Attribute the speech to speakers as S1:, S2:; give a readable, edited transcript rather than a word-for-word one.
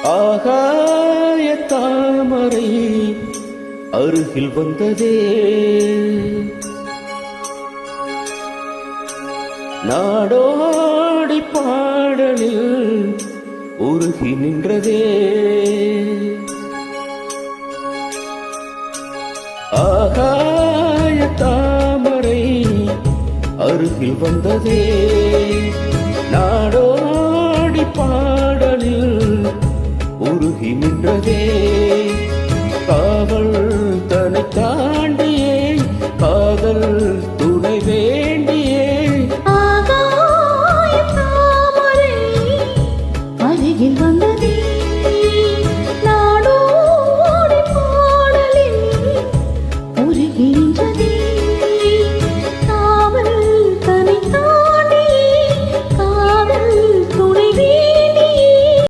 S1: ஆகாய தாமரை அருகில் வந்ததே, நாடோடி பாடலில் உருகி நின்றதே. ஆகாய தாமரை அருகில் வந்ததே, நாடோடி பாடலில் உருகி நின்றதே. காவல் தன்னை தாண்டியே காதல் துணை வேண்டியே,
S2: ஆகாய தாமரை அருகில் வந்ததே.